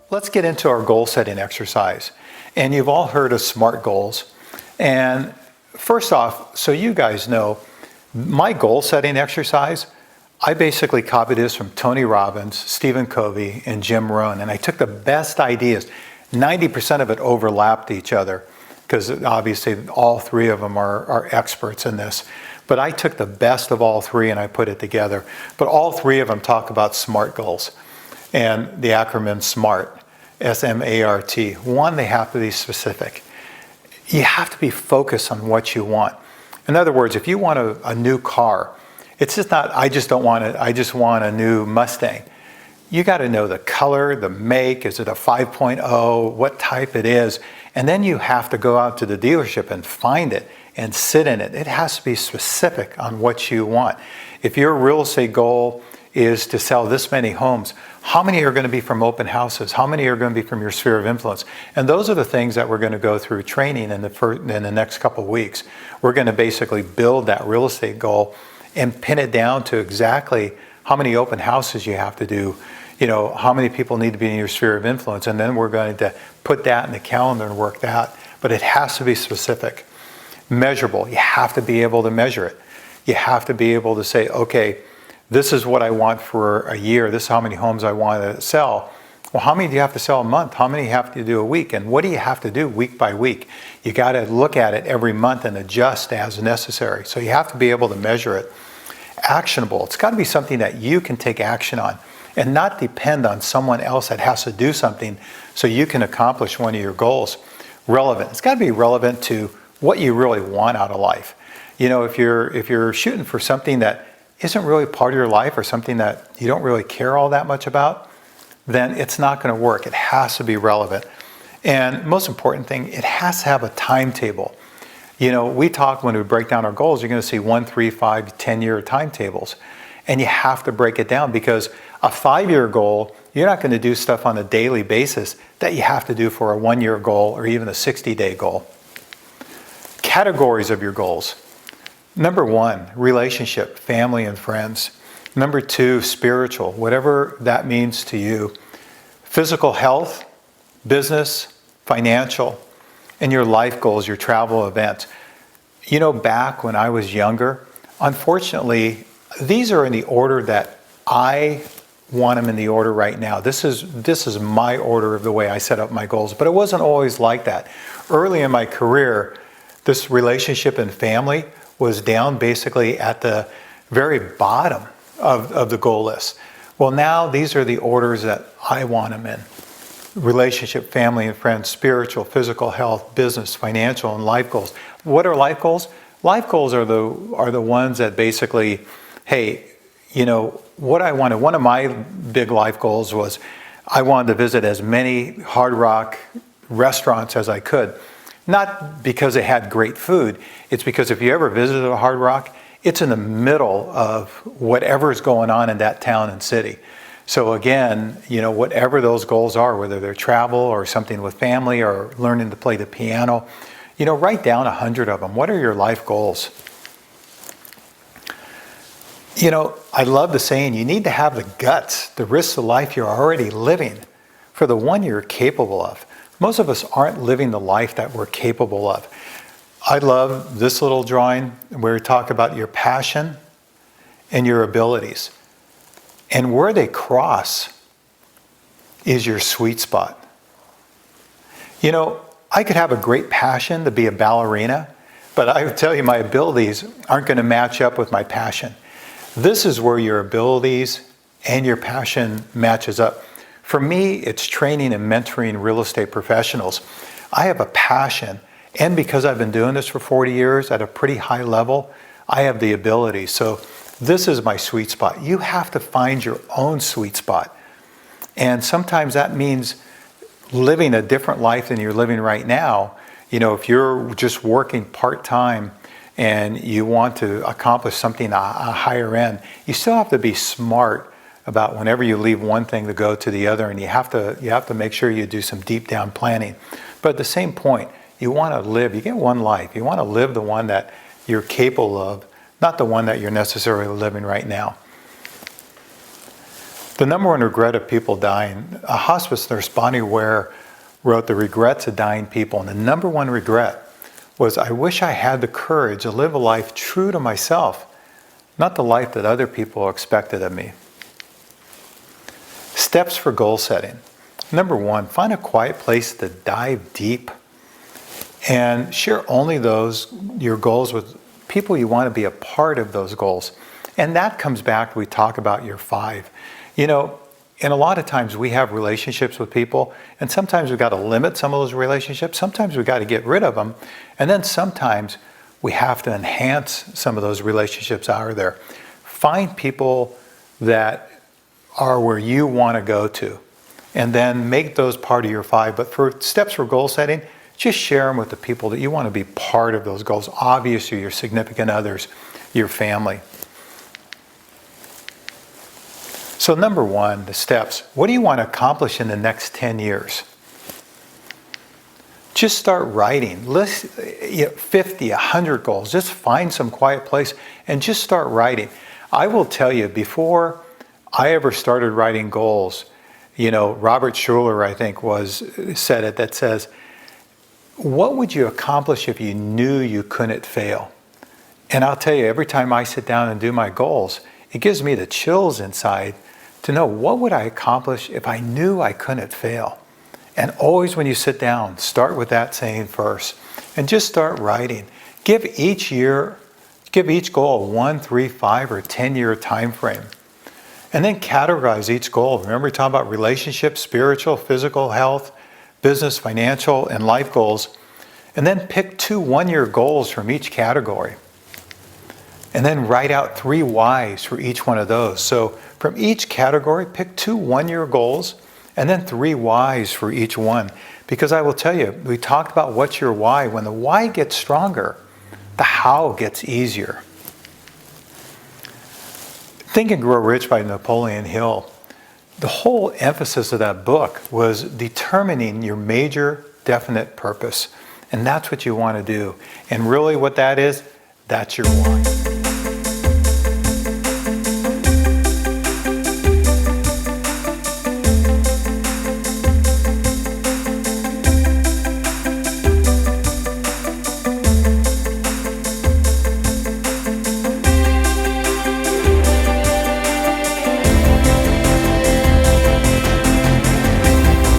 Let's get into our goal setting exercise. And you've all heard of SMART goals. And first off, so you guys know, my goal setting exercise, I basically copied this from Tony Robbins, Stephen Covey, and Jim Rohn. And I took the best ideas. 90% of it overlapped each other because obviously all three of them are experts in this. But I took the best of all three and I put it together. But all three of them talk about SMART goals. And the acronym SMART, S.M.A.R.T. One, they have to be specific. You have to be focused on what you want. In other words, if you want a new car, it's just not, I just want a new Mustang. You got to know the color, the make, is it a 5.0, what type it is, and then you have to go out to the dealership and find it and sit in it. It has to be specific on what you want. If your real estate goal is to sell this many homes, how many are going to be from open houses? How many are going to be from your sphere of influence? And those are the things that we're going to go through training in the next couple of weeks. We're going to basically build that real estate goal and pin it down to exactly how many open houses you have to do, how many people need to be in your sphere of influence, and then we're going to put that in the calendar and work that. But it has to be specific. Measurable, you have to be able to measure it. You have to be able to say, okay, this is what I want for a year. This is how many homes I want to sell. Well, how many do you have to sell a month? How many have to do a week? And what do you have to do week by week? You got to look at it every month and adjust as necessary. So you have to be able to measure it. Actionable. It's got to be something that you can take action on and not depend on someone else that has to do something so you can accomplish one of your goals. Relevant. It's got to be relevant to what you really want out of life. If you're shooting for something that isn't really part of your life or something that you don't really care all that much about, then it's not going to work. It has to be relevant. And most important thing, it has to have a timetable. We talk when we break down our goals, you're going to see 1, 3, 5, 10-year timetables. And you have to break it down because a 5-year goal, you're not going to do stuff on a daily basis that you have to do for a 1-year goal or even a 60-day goal. Categories of your goals. Number 1, relationship, family and friends. Number 2, spiritual, whatever that means to you. Physical health, business, financial, and your life goals, your travel events. Back when I was younger, unfortunately, these are in the order that I want them in the order right now. This is my order of the way I set up my goals, but it wasn't always like that. Early in my career, this relationship and family was down basically at the very bottom of the goal list. Well, now these are the orders that I want them in. Relationship, family and friends, spiritual, physical health, business, financial, and life goals. What are life goals? Life goals are the ones that basically, hey, what I wanted. One of my big life goals was I wanted to visit as many Hard Rock restaurants as I could. Not because they had great food. It's because if you ever visited a Hard Rock, it's in the middle of whatever is going on in that town and city. So again, whatever those goals are, whether they're travel or something with family or learning to play the piano, write down 100 of them. What are your life goals? I love the saying, you need to have the guts to risk the life you're already living for the one you're capable of. Most of us aren't living the life that we're capable of. I love this little drawing where we talk about your passion and your abilities. And where they cross is your sweet spot. I could have a great passion to be a ballerina, but I would tell you my abilities aren't going to match up with my passion. This is where your abilities and your passion matches up. For me, it's training and mentoring real estate professionals. I have a passion, and because I've been doing this for 40 years at a pretty high level, I have the ability. So this is my sweet spot. You have to find your own sweet spot. And sometimes that means living a different life than you're living right now. If you're just working part-time and you want to accomplish something a higher end, you still have to be smart about whenever you leave one thing to go to the other, and you have to make sure you do some deep down planning. But at the same point, you want to live, you get one life, you want to live the one that you're capable of, not the one that you're necessarily living right now. The number one regret of people dying, a hospice nurse, Bonnie Ware, wrote The Regrets of Dying People, and the number one regret was, I wish I had the courage to live a life true to myself, not the life that other people expected of me. Steps for goal setting. Number one, find a quiet place to dive deep and share only your goals with people you want to be a part of those goals. And that comes back, we talk about your 5. And a lot of times we have relationships with people, and sometimes we've got to limit some of those relationships. Sometimes we've got to get rid of them. And then sometimes we have to enhance some of those relationships out of there. Find people that are where you want to go to, and then make those part of your 5. But for steps for goal setting, just share them with the people that you want to be part of those goals. Obviously, your significant others, your family. So number one, the steps. What do you want to accomplish in the next 10 years? Just start writing. List 50, 100 goals. Just find some quiet place and just start writing. I will tell you, before I ever started writing goals, Robert Schuller, I think, said it, that says, what would you accomplish if you knew you couldn't fail? And I'll tell you, every time I sit down and do my goals, it gives me the chills inside to know, what would I accomplish if I knew I couldn't fail? And always when you sit down, start with that saying first and just start writing. Give each goal a 1, 3, 5, or 10-year time frame. And then categorize each goal. Remember, we talked about relationships, spiritual, physical, health, business, financial, and life goals. And then pick 2 one-year goals from each category. And then write out 3 whys for each one of those. So from each category, pick 2 one-year goals and then 3 whys for each one. Because I will tell you, we talked about what's your why. When the why gets stronger, the how gets easier. Think and Grow Rich by Napoleon Hill. The whole emphasis of that book was determining your major definite purpose. And that's what you want to do. And really what that is, that's your why.